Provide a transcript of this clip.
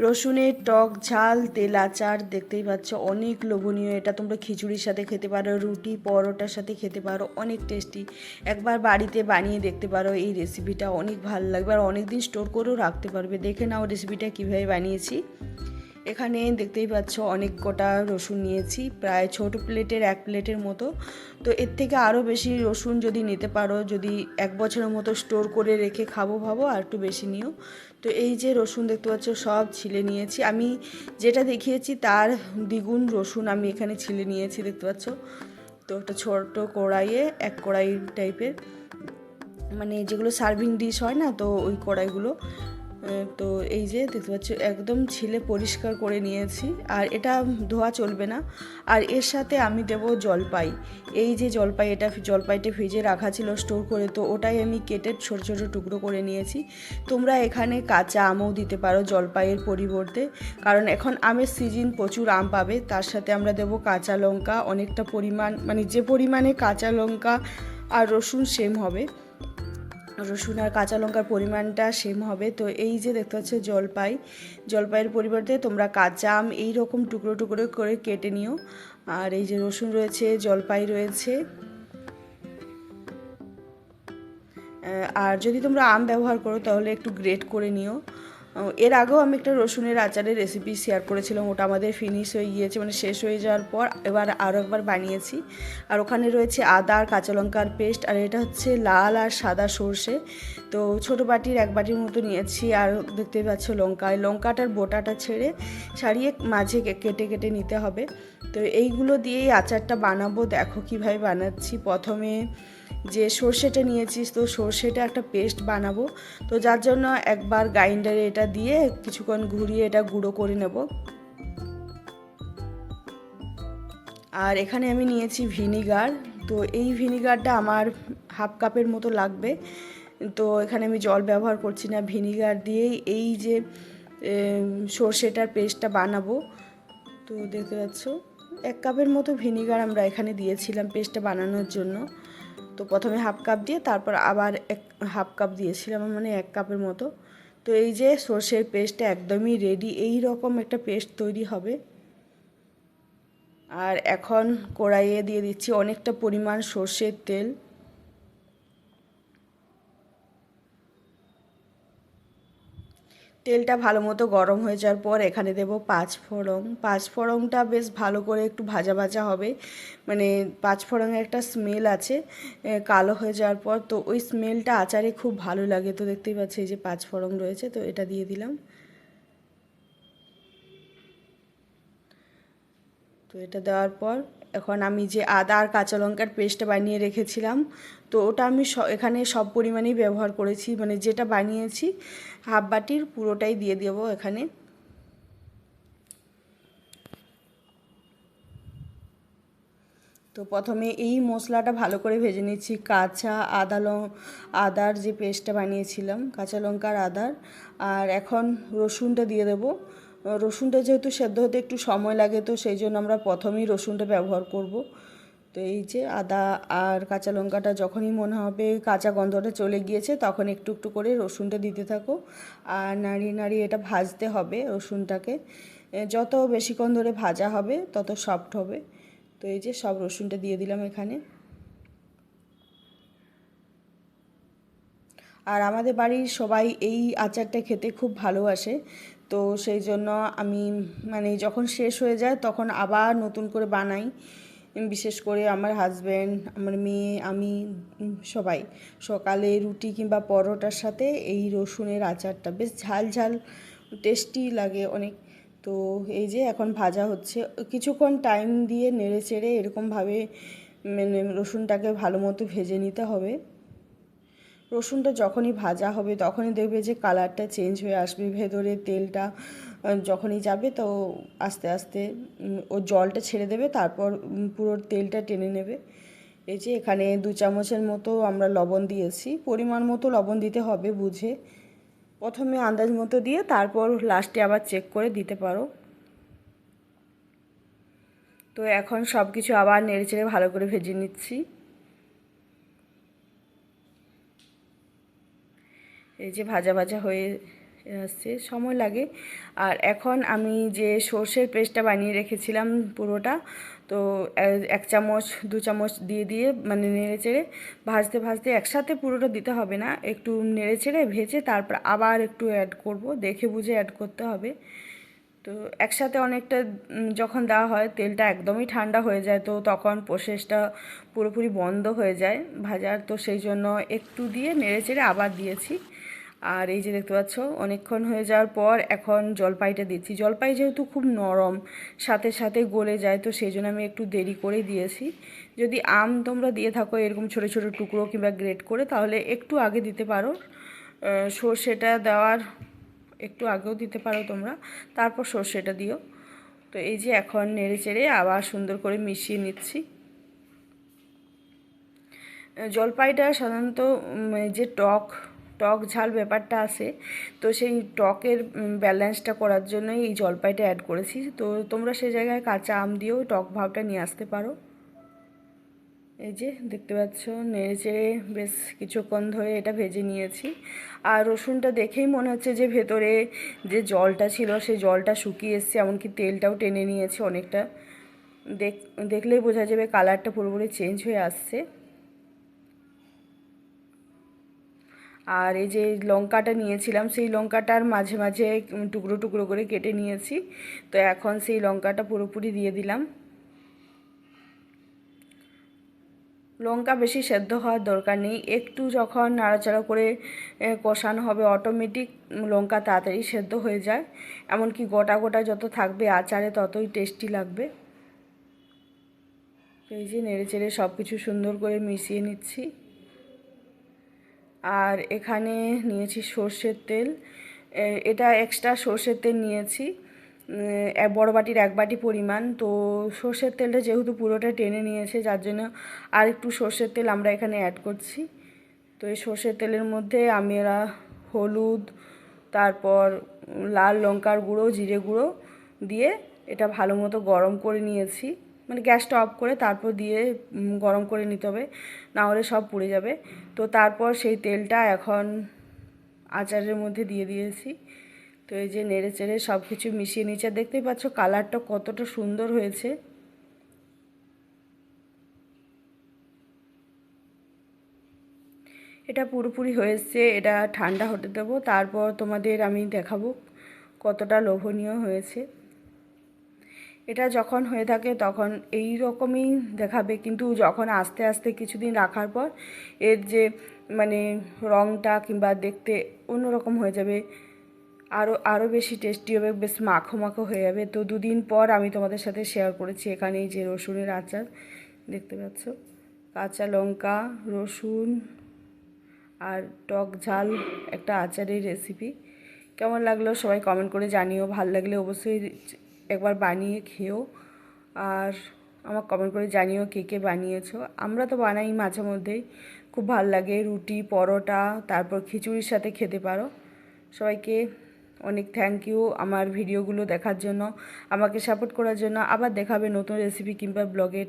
রসুনের টক ঝাল তেল আচার দেখতেই পাচ্ছ, অনেক লোভনীয়। এটা তোমরা খিচুড়ির সাথে খেতে পারো, রুটি পরোটার সাথে খেতে পারো, অনেক টেস্টি। একবার বাড়িতে বানিয়ে দেখতে পারো এই রেসিপিটা, অনেক ভালো লাগবে আর অনেক দিন স্টোর করেও রাখতে পারবে। দেখে নাও রেসিপিটা কীভাবে বানিয়েছি। এখানে দেখতেই পাচ্ছ অনেক কটা রসুন নিয়েছি, প্রায় ছোট প্লেটের 1 প্লেটের মতো। তো এর থেকে আরও বেশি রসুন যদি নিতে পারো, যদি 1 বছরের মতো স্টোর করে রেখে খাবো ভাবো, আর একটু বেশি নিও। তো এই যে রসুন দেখতে পাচ্ছ সব ছিলে নিয়েছি, আমি যেটা দেখিয়েছি তার দ্বিগুণ রসুন আমি এখানে ছিলে নিয়েছি, দেখতে পাচ্ছ। তো একটা ছোটো কড়াইয়ে 1 কড়াই টাইপের, মানে যেগুলো সার্ভিং ডিশ হয় না, তো ওই কড়াইগুলো। তো এই যে দেখতে পাচ্ছ একদম ছিলে পরিষ্কার করে নিয়েছি, আর এটা ধোয়া চলবে না। আর এর সাথে আমি দেব জলপাই। এই যে জলপাই, এটা জলপাইটা ফ্রিজে রাখা ছিল স্টোর করে, তো ওটাই আমি কেটে ছোটো ছোটো টুকরো করে নিয়েছি। তোমরা এখানে কাঁচা আমও দিতে পারো জলপাইয়ের পরিবর্তে, কারণ এখন আমের সিজন, প্রচুর আম পাবে। তার সাথে আমরা দেব কাঁচা লঙ্কা অনেকটা পরিমাণ, মানে যে পরিমাণে কাঁচা লঙ্কা আর রসুন সেম হবে, রসুন আর কাঁচা লঙ্কার পরিমাণটা সেম হবে। তো এই যে দেখতে পাচ্ছ জলপাইয়ের পরিবর্তে তোমরা কাঁচা আম এই রকম টুকরো টুকরো করে কেটে নিও। আর এই যে রসুন রয়েছে, জলপাই রয়েছে। আর যদি তোমরা আম ব্যবহার করো তাহলে একটু গ্রেট করে নিও। এর আগেও আমি একটা রসুনের আচারের রেসিপি শেয়ার করেছিলাম, ওটা আমাদের ফিনিশ হয়ে গিয়েছে, মানে শেষ হয়ে যাওয়ার পর এবার আরও একবার বানিয়েছি। আর ওখানে রয়েছে আদা আর কাঁচা লঙ্কার পেস্ট, আর এটা হচ্ছে লাল আর সাদা সর্ষে। তো ছোটো বাটির 1 বাটির মতো নিয়েছি। আর দেখতে পাচ্ছ লঙ্কাটার বোটাটা ছাড়িয়ে মাঝে কেটে কেটে নিতে হবে। তো এইগুলো দিয়েই আচারটা বানাবো। দেখো কীভাবে বানাচ্ছি। প্রথমে যে সর্ষেটা নিয়েছি, তো সর্ষেটা একটা পেস্ট বানাবো, তো যার জন্য একবার গ্রাইন্ডারে এটা দিয়ে কিছুক্ষণ ঘুরিয়ে এটা গুঁড়ো করে নেব। আর এখানে আমি নিয়েছি ভিনিগার, তো এই ভিনিগারটা আমার 1/2 কাপের মতো লাগবে। তো এখানে আমি জল ব্যবহার করছি না, ভিনিগার দিয়েই এই যে সর্ষেটার পেস্টটা বানাবো। তো দেখতে পাচ্ছ 1 কাপের মতো ভিনিগার আমরা এখানে দিয়েছিলাম পেস্টটা বানানোর জন্য। তো প্রথমে 1/2 কাপ দিয়ে তারপর আবার 1/2 কাপ দিয়েছিলাম, মানে 1 কাপের মতো। তো এই যে সর্ষের পেস্টটা একদমই রেডি, এই রকম একটা পেস্ট তৈরি হবে। আর এখন কড়াইয়ে দিয়ে দিচ্ছি অনেকটা পরিমাণ সর্ষের তেল। তেলটা ভালো মতো গরম হয়ে যাওয়ার পর এখানে দেব 5 ফোড়ন। 5 ফোড়নটা বেশ ভালো করে একটু ভাজা ভাজা হবে, মানে 5 ফোড়নের একটা স্মেল আছে কালো হয়ে যাওয়ার পর, তো ওই স্মেলটা আচারে খুব ভালো লাগে। তো দেখতেই পাচ্ছি এই যে 5 ফোড়ন রয়েছে, তো এটা দিয়ে দিলাম। তো এটা দেওয়ার পর এখন আমি যে আদা আর কাঁচা লঙ্কার পেস্টটা বানিয়ে রেখেছিলাম, তো ওটা আমি এখানে সব পরিমাণেই ব্যবহার করেছি, মানে যেটা বানিয়েছি 1/2 বাটির পুরোটাই দিয়ে দেবো এখানে। তো প্রথমে এই মশলাটা ভালো করে ভেজে নিচ্ছি, কাঁচা আদার যে পেস্টটা বানিয়েছিলাম, কাঁচা লঙ্কার আদার। আর এখন রসুনটা দিয়ে দেবো। রসুনটা যেহেতু সেদ্ধ হতে একটু সময় লাগে, তো সেই জন্য আমরা প্রথমেই রসুনটা ব্যবহার করব। তো এই যে আদা আর কাঁচা লঙ্কাটা যখনই মনে হবে কাঁচা গন্ধটা চলে গিয়েছে, তখন একটু একটু করে রসুনটা দিতে থাকো। আর নাড়িয়ে নাড়িয়ে এটা ভাজতে হবে রসুনটাকে। যত বেশিক্ষণ ধরে ভাজা হবে তত সফট হবে। তো এই যে সব রসুনটা দিয়ে দিলাম এখানে। আর আমাদের বাড়ির সবাই এই আচারটা খেতে খুব ভালোবাসে, তো সেই জন্য আমি, মানে যখন শেষ হয়ে যায় তখন আবার নতুন করে বানাই। বিশেষ করে আমার হাজব্যান্ড, আমার মেয়ে, আমি, সবাই সকালে রুটি কিংবা পরোটার সাথে এই রসুনের আচারটা বেশ ঝাল ঝাল টেস্টি লাগে অনেক। তো এই যে এখন ভাজা হচ্ছে, কিছুক্ষণ টাইম দিয়ে নেড়ে চেড়ে এরকমভাবে মানে রসুনটাকে ভালো মতো ভেজে নিতে হবে। রসুনটা যখনই ভাজা হবে তখনই দেখবে যে কালারটা চেঞ্জ হয়ে আসবে, ভেতরে তেলটা যখনই যাবে তো আস্তে আস্তে ও জলটা ছেড়ে দেবে, তারপর পুরো তেলটা টেনে নেবে। এই যে এখানে 2 চামচের মতো আমরা লবণ দিয়েছি, পরিমাণ মতো লবণ দিতে হবে বুঝে, প্রথমে আন্দাজ মতো দিয়ে তারপর লাস্টে আবার চেক করে দিতে পারো। তো এখন সব কিছু আবার নেড়েচেড়ে ভালো করে ভেজে নিচ্ছি। এই যে ভাজা ভাজা হয়ে আসছে, সময় লাগে। আর এখন আমি যে সর্ষের পেস্টটা বানিয়ে রেখেছিলাম পুরোটা, তো 1 চামচ 2 চামচ দিয়ে দিয়ে মানে নেড়ে চেড়ে ভাজতে ভাজতে, একসাথে পুরোটা দিতে হবে না, একটু নেড়ে চেড়ে ভেজে তারপর আবার একটু অ্যাড করব, দেখে বুঝে অ্যাড করতে হবে। তো একসাথে অনেকটা যখন দেওয়া হয় তেলটা একদমই ঠান্ডা হয়ে যায়, তো তখন প্রসেসটা পুরোপুরি বন্ধ হয়ে যায় ভাজার, তো সেই জন্য একটু দিয়ে নেড়ে চেড়ে আবার দিয়েছি। আর এই যে দেখতে পাচ্ছ অনেকক্ষণ হয়ে যাওয়ার পর এখন জলপাইটা দিচ্ছি। জলপাই যেহেতু খুব নরম, সাথে সাথে গলে যায়, তো সেই জন্য আমি একটু দেরি করে দিয়েছি। যদি আম তোমরা দিয়ে থাকো এরকম ছোটো ছোটো টুকরো কিংবা গ্রেট করে, তাহলে একটু আগে দিতে পারো। সর্ষেটা দেওয়ার একটু আগেও দিতে পারো তোমরা, তারপর সর্ষেটা দিও। তো এই যে এখন নেড়ে চেড়ে আবার সুন্দর করে মিশিয়ে নিচ্ছি। জলপাইটা সাধারণত যে টক টক ঝাল ব্যাপারটা আছে, তো সেই টকের ব্যালেন্সটা করার জন্যই এই জলপাইটা অ্যাড করেছি। তো তোমরা সে জায়গায় কাঁচা আম দিয়েও টক ভাবটা নিয়ে আসতে পারো। এই যে দেখতে পাচ্ছ নেড়ে চেড়ে বেশ কিছুক্ষণ ধরে এটা ভেজে নিয়েছি। আর রসুনটা দেখেই মনে হচ্ছে যে ভেতরে যে জলটা ছিল সেই জলটা শুকিয়ে এসছে, এমনকি তেলটাও টেনে নিয়েছে অনেকটা। দেখলেই বোঝা যাবে কালারটা পুরোপুরি চেঞ্জ হয়ে আসছে। আর এই যে লঙ্কাটা নিয়েছিলাম, সেই লঙ্কাটার মাঝে মাঝে টুকরো টুকরো করে কেটে নিয়েছি। তো এখন সেই লঙ্কাটা পুরোপুরি দিয়ে দিলাম। লঙ্কা বেশি সেদ্ধ হওয়ার দরকার নেই, একটু যখন নাড়াচাড়া করে কষানো হবে অটোমেটিক লঙ্কা তাড়াতাড়ি সেদ্ধ হয়ে যায়। এমনকি গোটা গোটা যত থাকবে আচারে ততই টেস্টি লাগবে। এই যে নেড়ে চেড়ে সব কিছু সুন্দর করে মিশিয়ে নিচ্ছি। আর এখানে নিয়েছি সর্ষের তেল, এটা এক্সট্রা সর্ষের তেল নিয়েছি বড় বাটির 1 বাটি পরিমাণ। তো সর্ষের তেলটা যেহেতু পুরোটা টেনে নিয়েছে, যার জন্য আর একটু সর্ষের তেল আমরা এখানে অ্যাড করছি। তো এই সর্ষের তেলের মধ্যে আমরা হলুদ, তারপর লাল লঙ্কার গুঁড়ো, জিরে গুঁড়ো দিয়ে এটা ভালো মতো গরম করে নিয়েছি। মানে গ্যাসটা অফ করে তারপর দিয়ে গরম করে নিতে হবে, না হলে সব পুড়ে যাবে। তো তারপর সেই তেলটা এখন আচারের মধ্যে দিয়ে দিয়েছি। তো এই যে নেড়ে চেড়ে সব কিছু মিশিয়ে নিচ্ছে, দেখতেই পাচ্ছ কালারটা কতটা সুন্দর হয়েছে। এটা পুরোপুরি হয়েছে, এটা ঠান্ডা হতে দেবো, তারপর তোমাদের আমি দেখাবো কতটা লোভনীয় হয়েছে। এটা যখন হয়ে থাকে তখন এই রকমই দেখাবে, কিন্তু যখন আস্তে আস্তে কিছুদিন রাখার পর এর যে মানে রঙটা কিংবা দেখতে অন্যরকম হয়ে যাবে, আরও বেশি টেস্টি হবে, বেশ মাখো মাখো হয়ে যাবে। তো 2 দিন পর আমি তোমাদের সাথে শেয়ার করেছি এখানে এই যে রসুনের আচার দেখতে পাচ্ছ, কাঁচা লঙ্কা, রসুন আর টক ঝাল একটা আচারের রেসিপি। কেমন লাগলো সবাই কমেন্ট করে জানিও, ভালো লাগলে অবশ্যই একবার বানিয়ে খেও। আর আমার কমেন্ট করে জানিও কে কে বানিয়েছো। আমরা তো বানাই মাঝে মধ্যেই, খুব ভালো লাগে, রুটি পরোটা তারপর খিচুড়ির সাথে খেতে পারো। সবাইকে অনেক থ্যাংক ইউ আমার ভিডিওগুলো দেখার জন্য, আমাকে সাপোর্ট করার জন্য। আবার দেখাবে নতুন রেসিপি কিংবা ব্লগে।